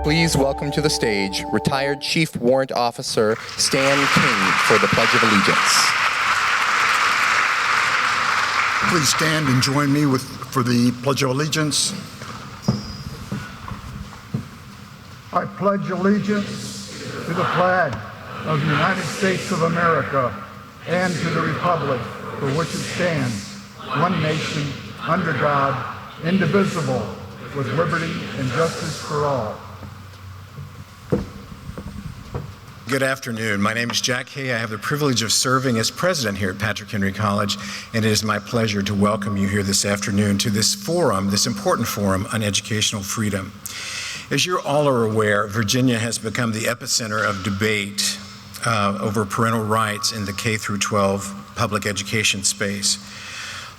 please welcome to the stage retired Chief Warrant Officer Stan King for the Pledge of Allegiance. Please stand and join me for the Pledge of Allegiance. I pledge allegiance to the flag of the United States of America and to the republic for which it stands, one nation, under God, indivisible, with liberty and justice for all. Good afternoon. My name is Jack Hay. I have the privilege of serving as president here at Patrick Henry College, and it is my pleasure to welcome you here this afternoon to this forum, this important forum on educational freedom. As you all are aware, Virginia has become the epicenter of debate over parental rights in the K through 12 public education space.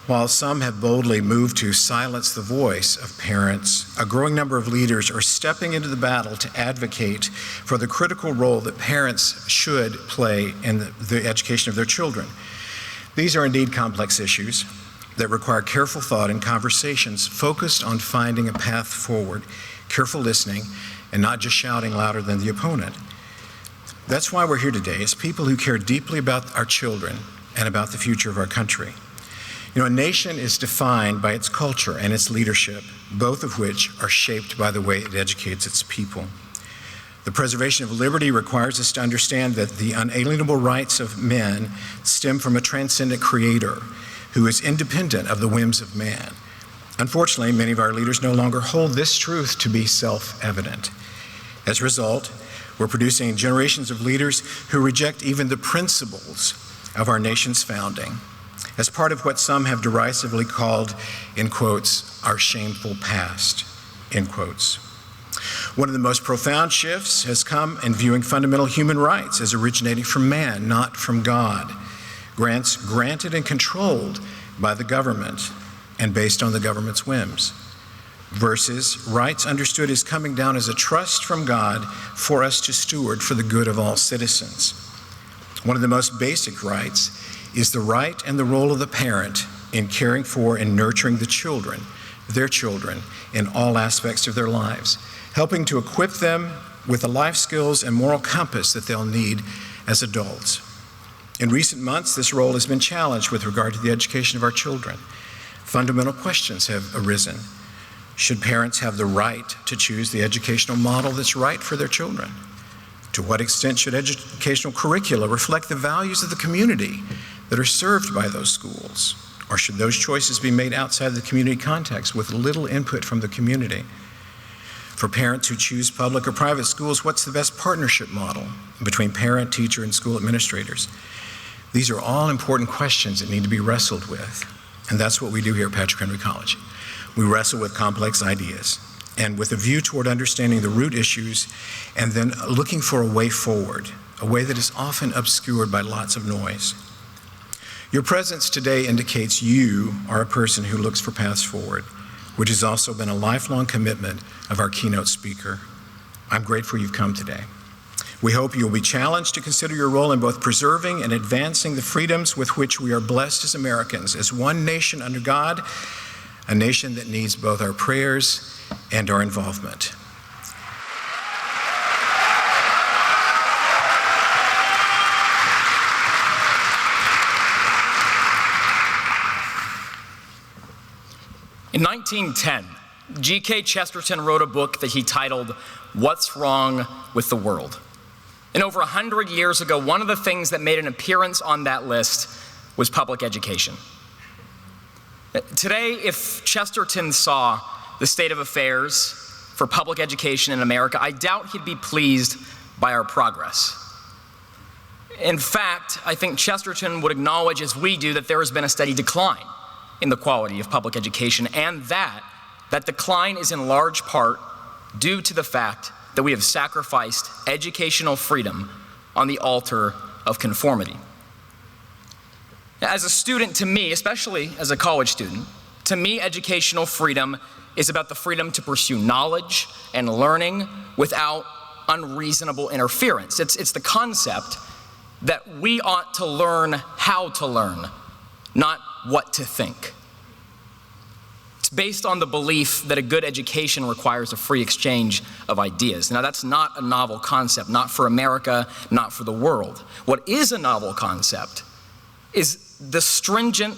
While some have boldly moved to silence the voice of parents, a growing number of leaders are stepping into the battle to advocate for the critical role that parents should play in the education of their children. These are indeed complex issues that require careful thought and conversations focused on finding a path forward, careful listening, and not just shouting louder than the opponent. That's why we're here today, as people who care deeply about our children and about the future of our country. You know, a nation is defined by its culture and its leadership, both of which are shaped by the way it educates its people. The preservation of liberty requires us to understand that the unalienable rights of men stem from a transcendent creator who is independent of the whims of man. Unfortunately, many of our leaders no longer hold this truth to be self-evident. As a result, we're producing generations of leaders who reject even the principles of our nation's founding as part of what some have derisively called, in quotes, our shameful past, end quotes. One of the most profound shifts has come in viewing fundamental human rights as originating from man, not from God. Grants granted and controlled by the government and based on the government's whims, versus rights understood as coming down as a trust from God for us to steward for the good of all citizens. One of the most basic rights is the right and the role of the parent in caring for and nurturing their children in all aspects of their lives, helping to equip them with the life skills and moral compass that they'll need as adults. In recent months, this role has been challenged with regard to the education of our children. Fundamental questions have arisen. Should parents have the right to choose the educational model that's right for their children? To what extent should educational curricula reflect the values of the community that are served by those schools? Or should those choices be made outside the community context with little input from the community? For parents who choose public or private schools, what's the best partnership model between parent, teacher, and school administrators? These are all important questions that need to be wrestled with. And that's what we do here at Patrick Henry College. We wrestle with complex ideas and with a view toward understanding the root issues and then looking for a way forward, a way that is often obscured by lots of noise. Your presence today indicates you are a person who looks for paths forward, which has also been a lifelong commitment of our keynote speaker. I'm grateful you've come today. We hope you'll be challenged to consider your role in both preserving and advancing the freedoms with which we are blessed as Americans, as one nation under God, a nation that needs both our prayers and our involvement. In 1910, G.K. Chesterton wrote a book that he titled, "What's Wrong with the World?" And over 100 years ago, one of the things that made an appearance on that list was public education. Today, if Chesterton saw the state of affairs for public education in America, I doubt he'd be pleased by our progress. In fact, I think Chesterton would acknowledge, as we do, that there has been a steady decline in the quality of public education, and that decline is in large part due to the fact that we have sacrificed educational freedom on the altar of conformity. As a student, to me, especially as a college student, to me, educational freedom is about the freedom to pursue knowledge and learning without unreasonable interference. It's the concept that we ought to learn how to learn, not what to think. It's based on the belief that a good education requires a free exchange of ideas. Now, that's not a novel concept, not for America, not for the world. What is a novel concept is the stringent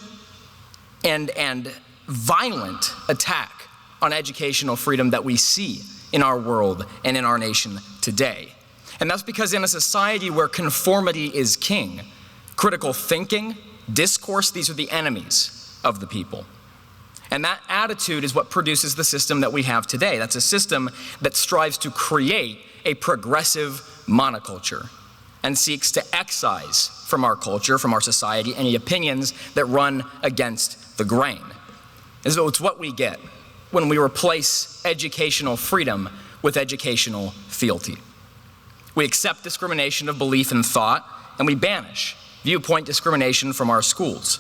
and violent attack on educational freedom that we see in our world and in our nation today. And that's because in a society where conformity is king, critical thinking, discourse, these are the enemies of the people. And that attitude is what produces the system that we have today. That's a system that strives to create a progressive monoculture and seeks to excise from our culture, from our society, any opinions that run against the grain. And so it's what we get when we replace educational freedom with educational fealty. We accept discrimination of belief and thought, and we banish viewpoint discrimination from our schools.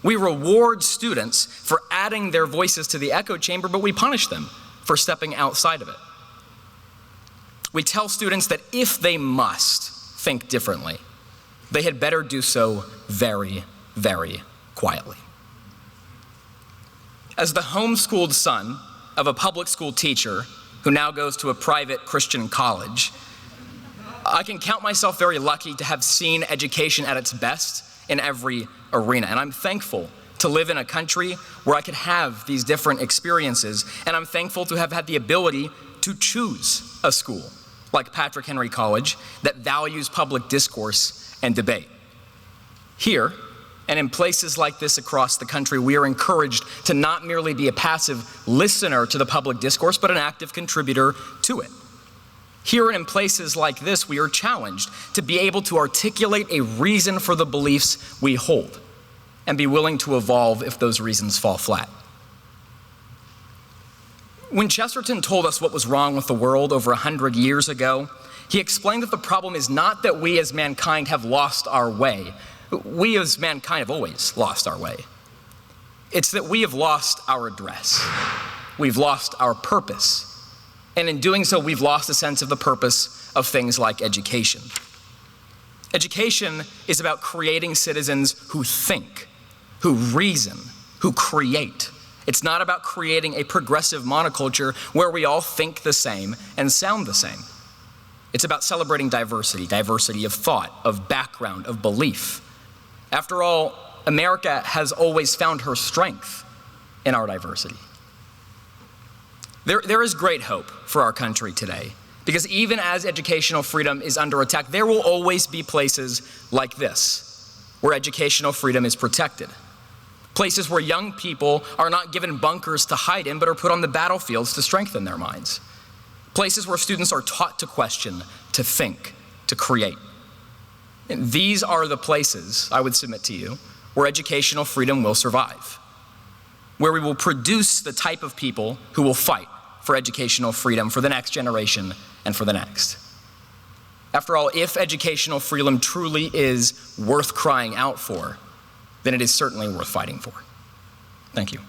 We reward students for adding their voices to the echo chamber, but we punish them for stepping outside of it. We tell students that if they must think differently, they had better do so very, very quietly. As the homeschooled son of a public school teacher who now goes to a private Christian college, I can count myself very lucky to have seen education at its best in every arena. And I'm thankful to live in a country where I could have these different experiences. And I'm thankful to have had the ability to choose a school like Patrick Henry College that values public discourse and debate. Here, and in places like this across the country, we are encouraged to not merely be a passive listener to the public discourse, but an active contributor to it. Here and in places like this, we are challenged to be able to articulate a reason for the beliefs we hold and be willing to evolve if those reasons fall flat. When Chesterton told us what was wrong with the world over 100 years ago, he explained that the problem is not that we as mankind have lost our way. We as mankind have always lost our way. It's that we have lost our address. We've lost our purpose. And in doing so, we've lost a sense of the purpose of things like education. Education is about creating citizens who think, who reason, who create. It's not about creating a progressive monoculture where we all think the same and sound the same. It's about celebrating diversity, diversity of thought, of background, of belief. After all, America has always found her strength in our diversity. There is great hope for our country today, because even as educational freedom is under attack, there will always be places like this, where educational freedom is protected. Places where young people are not given bunkers to hide in, but are put on the battlefields to strengthen their minds. Places where students are taught to question, to think, to create. And these are the places, I would submit to you, where educational freedom will survive, where we will produce the type of people who will fight for educational freedom for the next generation and for the next. After all, if educational freedom truly is worth crying out for, then it is certainly worth fighting for. Thank you.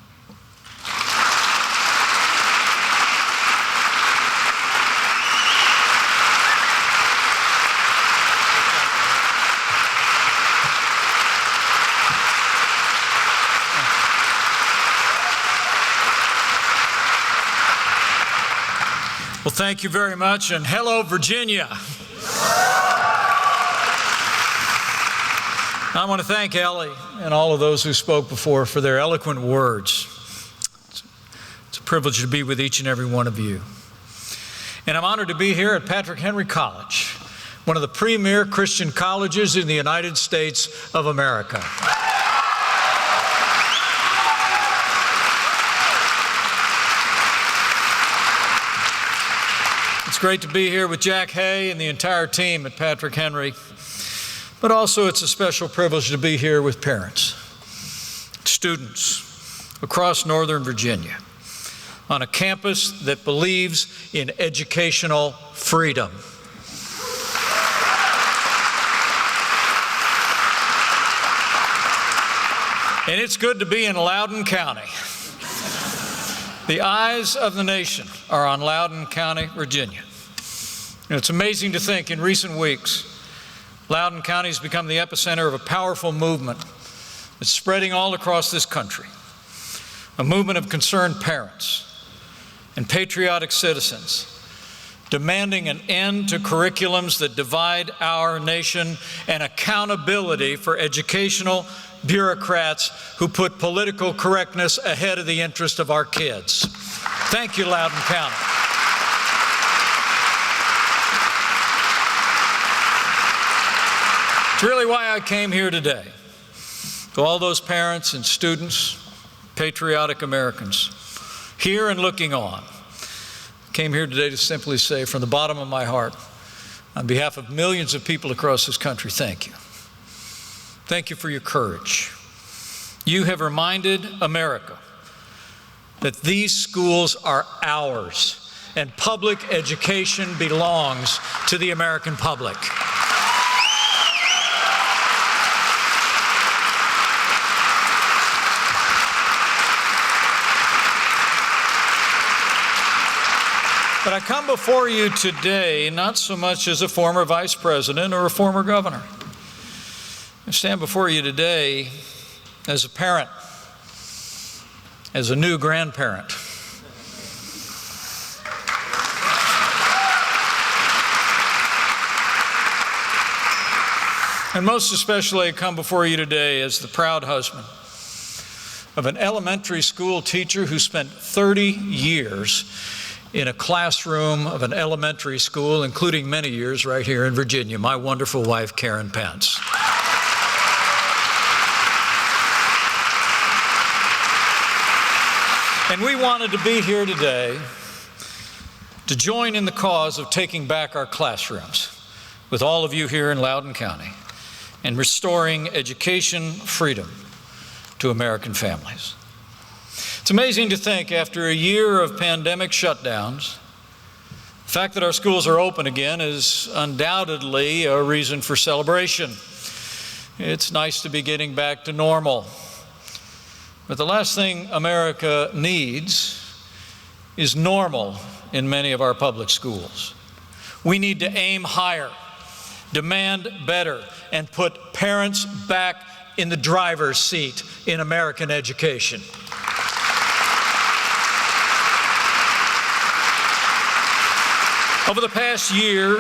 Well, thank you very much, and hello, Virginia. I want to thank Ellie and all of those who spoke before for their eloquent words. It's a privilege to be with each and every one of you. And I'm honored to be here at Patrick Henry College, one of the premier Christian colleges in the United States of America. It's great to be here with Jack Hay and the entire team at Patrick Henry, but also it's a special privilege to be here with parents, students across Northern Virginia on a campus that believes in educational freedom. And it's good to be in Loudoun County. The eyes of the nation are on Loudoun County, Virginia. And it's amazing to think in recent weeks, Loudoun County has become the epicenter of a powerful movement that's spreading all across this country. a movement of concerned parents and patriotic citizens demanding an end to curriculums that divide our nation and accountability for educational bureaucrats who put political correctness ahead of the interest of our kids. Thank you, Loudoun County. It's really why I came here today. To all those parents and students, patriotic Americans, here and looking on, I came here today to simply say from the bottom of my heart, on behalf of millions of people across this country, thank you. Thank you for your courage. You have reminded America that these schools are ours and public education belongs to the American public. But I come before you today not so much as a former vice president or a former governor. I stand before you today as a parent, as a new grandparent. And most especially, I come before you today as the proud husband of an elementary school teacher who spent 30 years in a classroom of an elementary school, including many years right here in Virginia, my wonderful wife, Karen Pence. And we wanted to be here today to join in the cause of taking back our classrooms with all of you here in Loudoun County and restoring education freedom to American families. It's amazing to think, after a year of pandemic shutdowns, the fact that our schools are open again is undoubtedly a reason for celebration. It's nice to be getting back to normal. But the last thing America needs is normal in many of our public schools. We need to aim higher, demand better, and put parents back in the driver's seat in American education. Over the past year,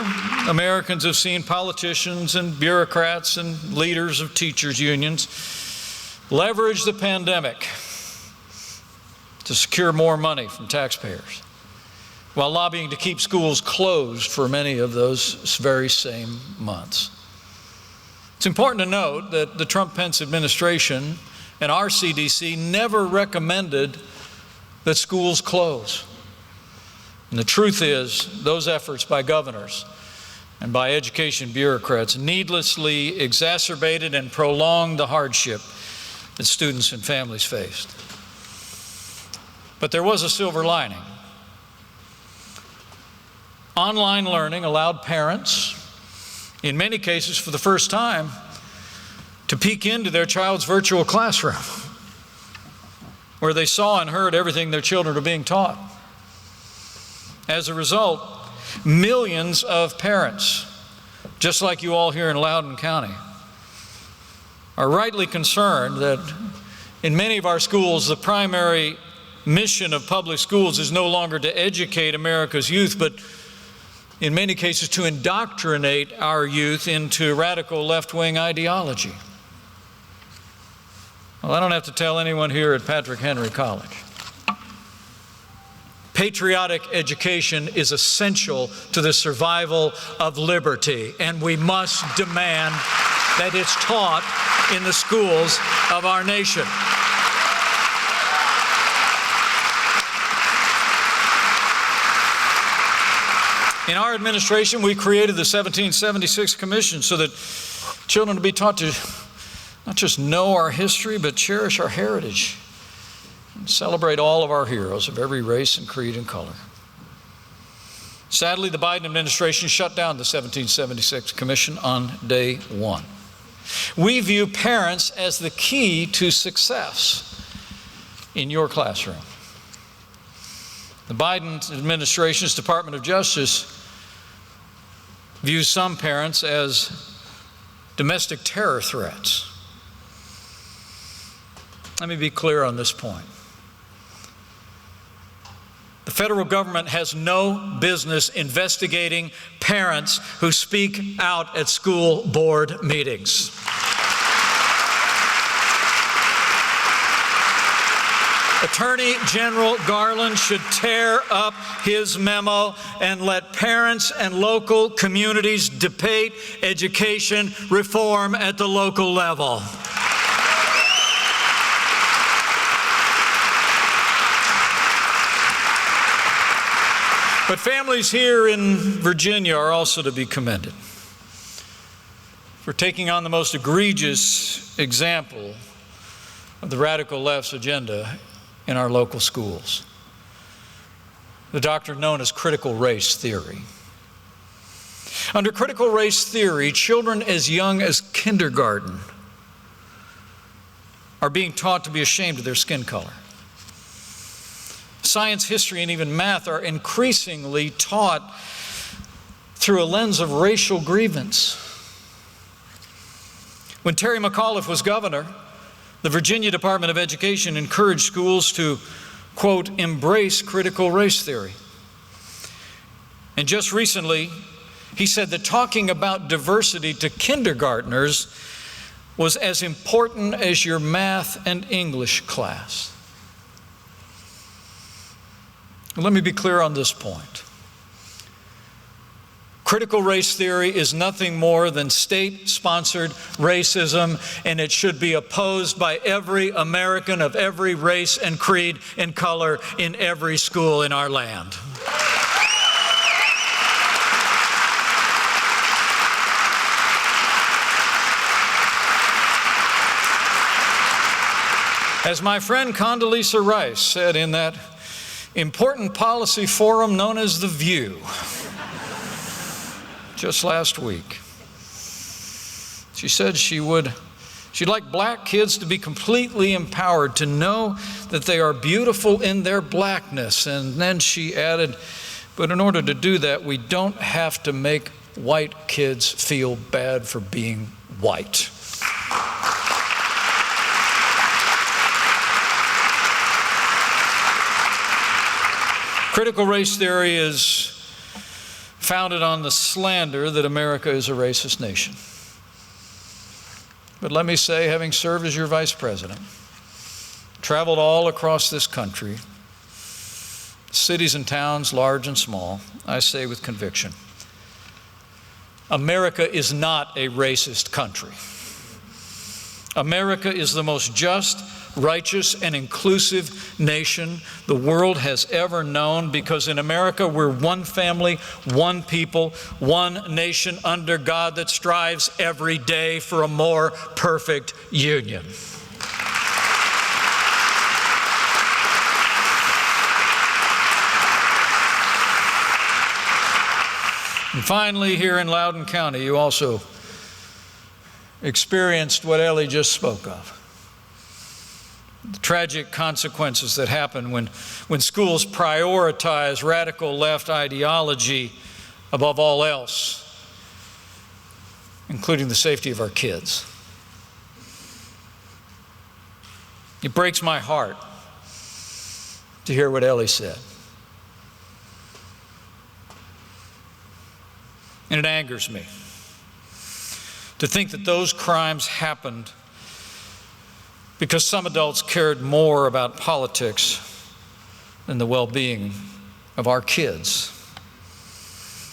Americans have seen politicians and bureaucrats and leaders of teachers' unions leverage the pandemic to secure more money from taxpayers, while lobbying to keep schools closed for many of those very same months. It's important to note that the Trump-Pence administration and our CDC never recommended that schools close. And the truth is, those efforts by governors and by education bureaucrats needlessly exacerbated and prolonged the hardship that students and families faced. But there was a silver lining. Online learning allowed parents, in many cases for the first time, to peek into their child's virtual classroom, where they saw and heard everything their children are being taught. As a result, millions of parents, just like you all here in Loudoun County, are rightly concerned that in many of our schools, the primary mission of public schools is no longer to educate America's youth, but in many cases to indoctrinate our youth into radical left-wing ideology. Well, I don't have to tell anyone here at Patrick Henry College. Patriotic education is essential to the survival of liberty, and we must demand that it's taught in the schools of our nation. In our administration, we created the 1776 Commission so that children would be taught to not just know our history, but cherish our heritage and celebrate all of our heroes of every race and creed and color. Sadly, the Biden administration shut down the 1776 Commission on day one. We view parents as the key to success in your classroom. The Biden administration's Department of Justice views some parents as domestic terror threats. Let me be clear on this point. The federal government has no business investigating parents who speak out at school board meetings. Attorney General Garland should tear up his memo and let parents and local communities debate education reform at the local level. But families here in Virginia are also to be commended for taking on the most egregious example of the radical left's agenda in our local schools, the doctrine known as critical race theory. Under critical race theory, children as young as kindergarten are being taught to be ashamed of their skin color. Science, history, and even math are increasingly taught through a lens of racial grievance. When Terry McAuliffe was governor, the Virginia Department of Education encouraged schools to, quote, embrace critical race theory. And just recently, he said that talking about diversity to kindergartners was as important as your math and English class. Let me be clear on this point. Critical race theory is nothing more than state-sponsored racism, and it should be opposed by every American of every race and creed and color in every school in our land. As my friend Condoleezza Rice said in that important policy forum known as The View, just last week, she said she'd like black kids to be completely empowered, to know that they are beautiful in their blackness. And then she added, but in order to do that, we don't have to make white kids feel bad for being white. Critical race theory is founded on the slander that America is a racist nation. But let me say, having served as your vice president, traveled all across this country, cities and towns, large and small, I say with conviction, America is not a racist country. America is the most just, righteous, and inclusive nation the world has ever known, because in America we're one family, one people, one nation under God that strives every day for a more perfect union. And finally, here in Loudoun County, you also experienced what Ellie just spoke of. The tragic consequences that happen when schools prioritize radical left ideology above all else, including the safety of our kids. It breaks my heart to hear what Ellie said. And it angers me to think that those crimes happened because some adults cared more about politics than the well-being of our kids.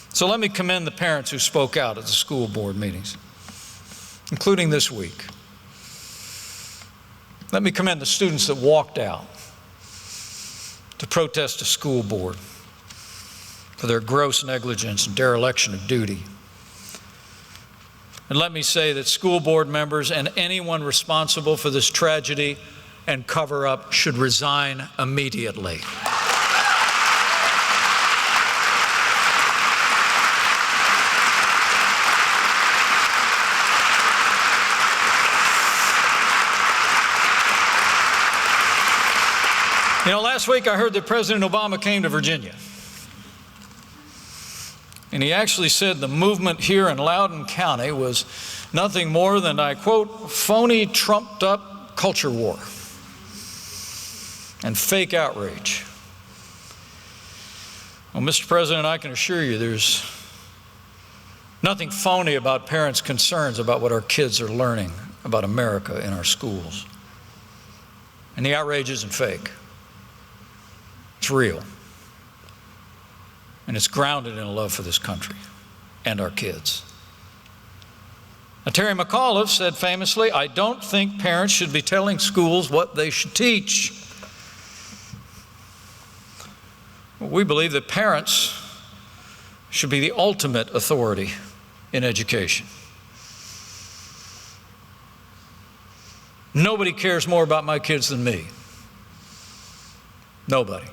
So let me commend the parents who spoke out at the school board meetings, including this week. Let me commend the students that walked out to protest a school board for their gross negligence and dereliction of duty. And let me say that school board members and anyone responsible for this tragedy and cover-up should resign immediately. You know, last week I heard that President Obama came to Virginia. And he actually said the movement here in Loudoun County was nothing more than, I quote, phony, trumped-up culture war and fake outrage. Well, Mr. President, I can assure you there's nothing phony about parents' concerns about what our kids are learning about America in our schools. And the outrage isn't fake. It's real. And it's grounded in a love for this country and our kids. Now, Terry McAuliffe said famously, "I don't think parents should be telling schools what they should teach." We believe that parents should be the ultimate authority in education. Nobody cares more about my kids than me. Nobody.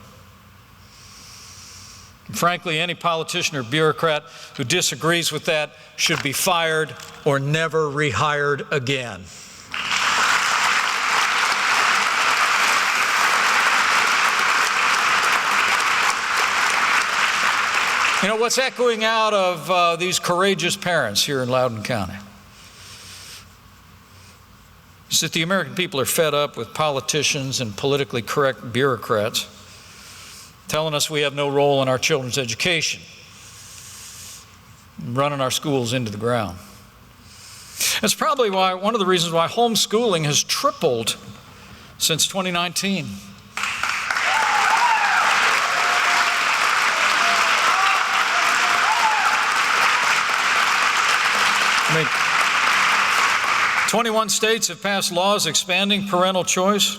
And frankly, any politician or bureaucrat who disagrees with that should be fired or never rehired again. You know, what's echoing out of these courageous parents here in Loudoun County is that the American people are fed up with politicians and politically correct bureaucrats telling us we have no role in our children's education, running our schools into the ground. That's probably why, one of the reasons why homeschooling has tripled since 2019. I mean, 21 states have passed laws expanding parental choice.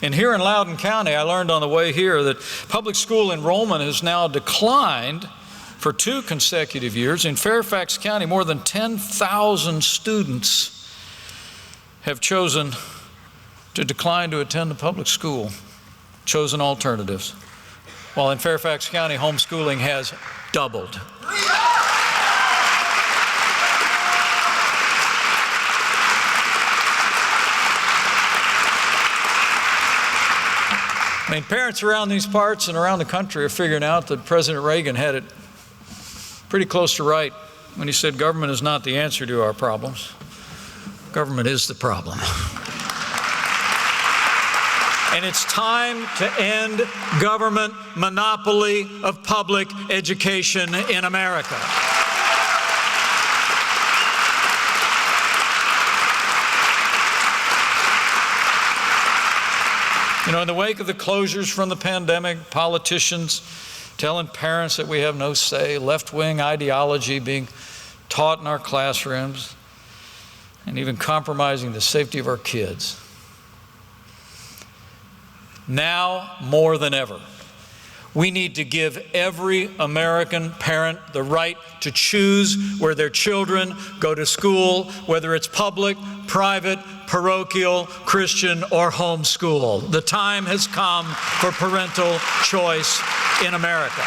And here in Loudoun County, I learned on the way here that public school enrollment has now declined for 2 consecutive years. In Fairfax County, more than 10,000 students have chosen to decline to attend the public school, chosen alternatives. While in Fairfax County, homeschooling has doubled. I mean, parents around these parts and around the country are figuring out that President Reagan had it pretty close to right when he said government is not the answer to our problems. Government is the problem. And it's time to end government monopoly of public education in America. You know, in the wake of the closures from the pandemic, politicians telling parents that we have no say, left-wing ideology being taught in our classrooms, and even compromising the safety of our kids. Now, more than ever, we need to give every American parent the right to choose where their children go to school, whether it's public, private, parochial, Christian, or homeschool. The time has come for parental choice in America.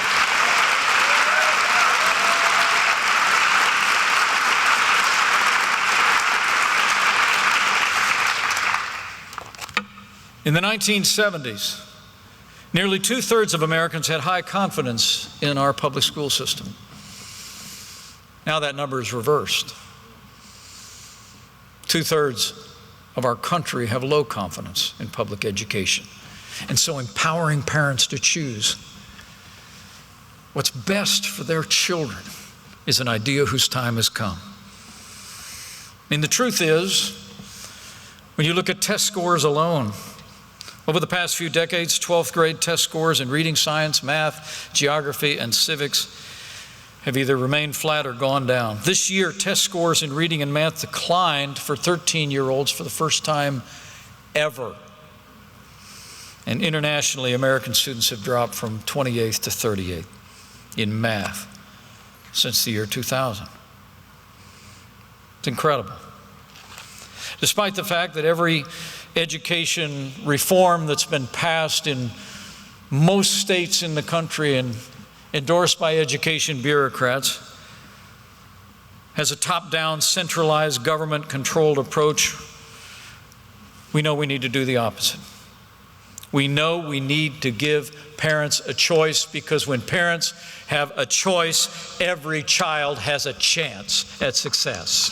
In the 1970s, nearly 2/3 of Americans had high confidence in our public school system. Now that number is reversed. 2/3 of our country have low confidence in public education. And so empowering parents to choose what's best for their children is an idea whose time has come. I mean, the truth is, when you look at test scores alone, over the past few decades, 12th grade test scores in reading, science, math, geography, and civics have either remained flat or gone down. This year, test scores in reading and math declined for 13-year-olds for the first time ever. And internationally, American students have dropped from 28th to 38th in math since the year 2000. It's incredible. Despite the fact that every education reform that's been passed in most states in the country and endorsed by education bureaucrats has a top-down, centralized, government-controlled approach, we know we need to do the opposite. We know we need to give parents a choice, because when parents have a choice, every child has a chance at success.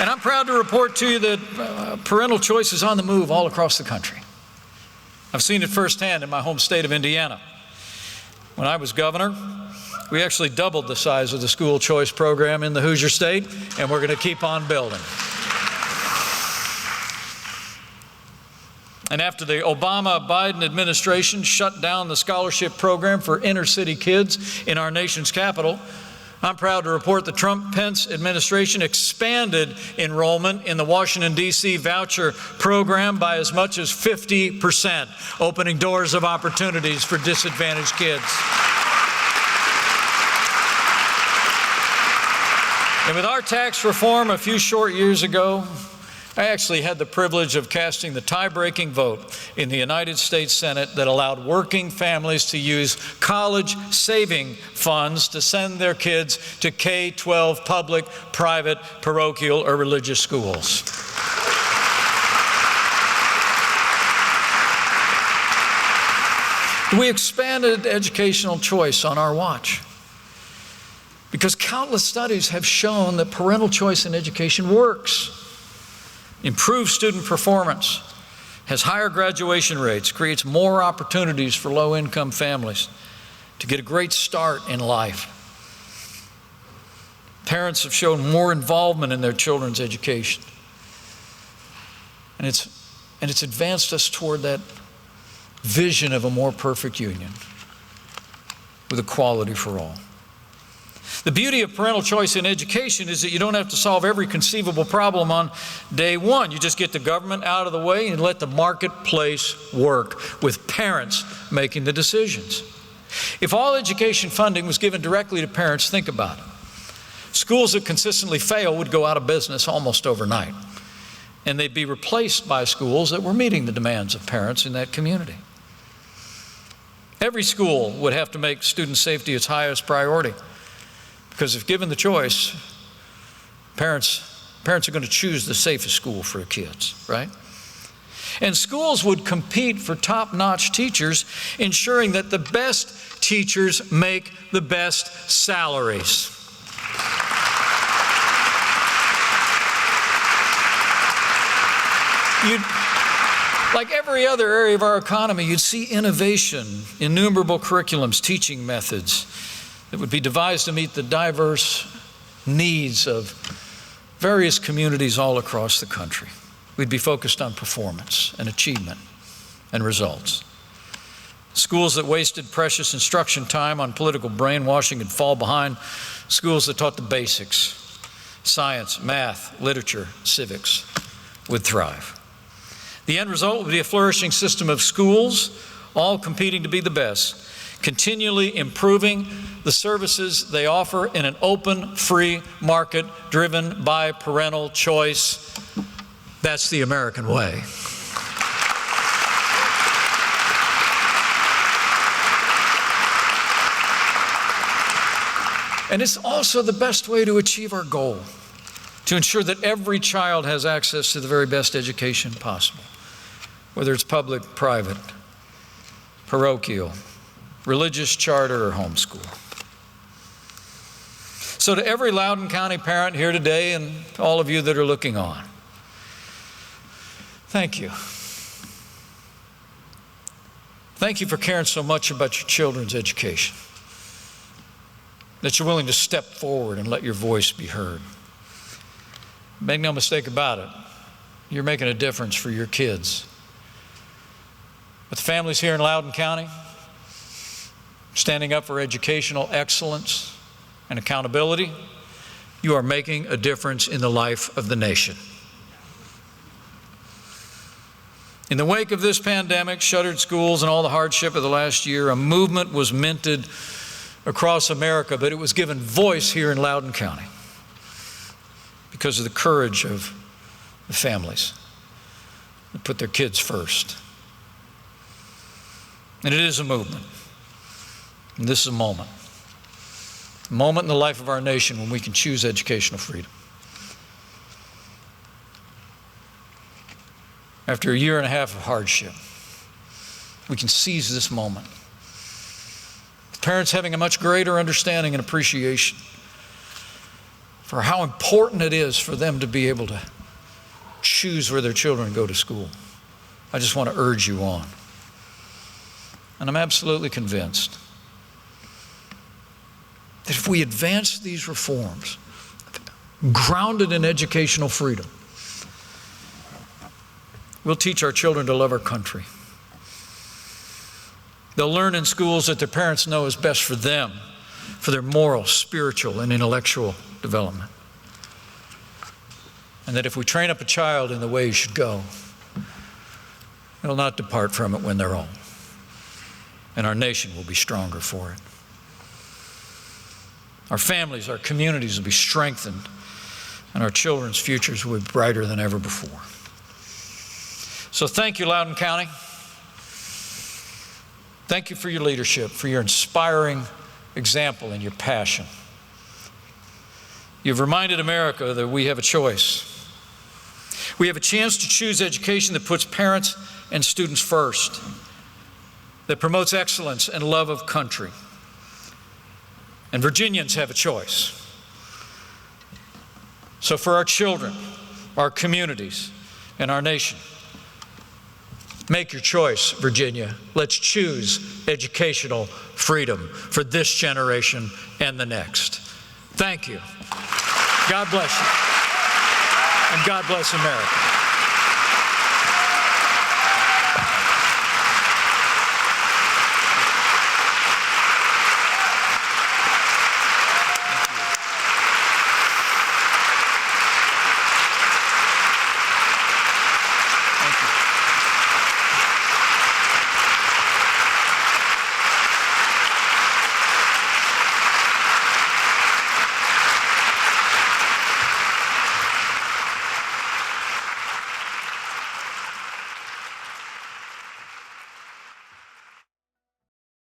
And I'm proud to report to you that parental choice is on the move all across the country. I've seen it firsthand in my home state of Indiana. When I was governor, we actually doubled the size of the school choice program in the Hoosier State, and we're going to keep on building. And after the Obama-Biden administration shut down the scholarship program for inner-city kids in our nation's capital, I'm proud to report the Trump-Pence administration expanded enrollment in the Washington, D.C. voucher program by as much as 50%, opening doors of opportunities for disadvantaged kids. And with our tax reform a few short years ago, I actually had the privilege of casting the tie-breaking vote in the United States Senate that allowed working families to use college saving funds to send their kids to K-12 public, private, parochial, or religious schools. We expanded educational choice on our watch because countless studies have shown that parental choice in education works. Improves student performance, has higher graduation rates, creates more opportunities for low-income families to get a great start in life. Parents have shown more involvement in their children's education. And it's advanced us toward that vision of a more perfect union with equality for all. The beauty of parental choice in education is that you don't have to solve every conceivable problem on day one. You just get the government out of the way and let the marketplace work with parents making the decisions. If all education funding was given directly to parents, think about it. Schools that consistently fail would go out of business almost overnight, and they'd be replaced by schools that were meeting the demands of parents in that community. Every school would have to make student safety its highest priority. Because if given the choice, parents are going to choose the safest school for their kids, right? And schools would compete for top-notch teachers, ensuring that the best teachers make the best salaries. Like every other area of our economy, you'd see innovation, innumerable curriculums, teaching methods that would be devised to meet the diverse needs of various communities all across the country. We'd be focused on performance and achievement and results. Schools that wasted precious instruction time on political brainwashing would fall behind. Schools that taught the basics, science, math, literature, civics, would thrive. The end result would be a flourishing system of schools, all competing to be the best, continually improving the services they offer in an open, free market driven by parental choice. That's the American way. And it's also the best way to achieve our goal, to ensure that every child has access to the very best education possible, whether it's public, private, parochial, religious, charter, or homeschool. So to every Loudoun County parent here today and all of you that are looking on, thank you. Thank you for caring so much about your children's education, that you're willing to step forward and let your voice be heard. Make no mistake about it, you're making a difference for your kids. But the families here in Loudoun County, standing up for educational excellence and accountability, you are making a difference in the life of the nation. In the wake of this pandemic, shuttered schools, and all the hardship of the last year, a movement was minted across America, but it was given voice here in Loudoun County because of the courage of the families that put their kids first. And it is a movement. And this is a moment in the life of our nation when we can choose educational freedom. After a year and a half of hardship, we can seize this moment. The parents having a much greater understanding and appreciation for how important it is for them to be able to choose where their children go to school. I just want to urge you on. And I'm absolutely convinced that if we advance these reforms, grounded in educational freedom, we'll teach our children to love our country. They'll learn in schools that their parents know is best for them, for their moral, spiritual, and intellectual development. And that if we train up a child in the way he should go, they'll not depart from it when they're old. And our nation will be stronger for it. Our families, our communities will be strengthened, and our children's futures will be brighter than ever before. So thank you, Loudoun County. Thank you for your leadership, for your inspiring example and your passion. You've reminded America that we have a choice. We have a chance to choose education that puts parents and students first, that promotes excellence and love of country. And Virginians have a choice. So for our children, our communities, and our nation, make your choice, Virginia. Let's choose educational freedom for this generation and the next. Thank you. God bless you. And God bless America.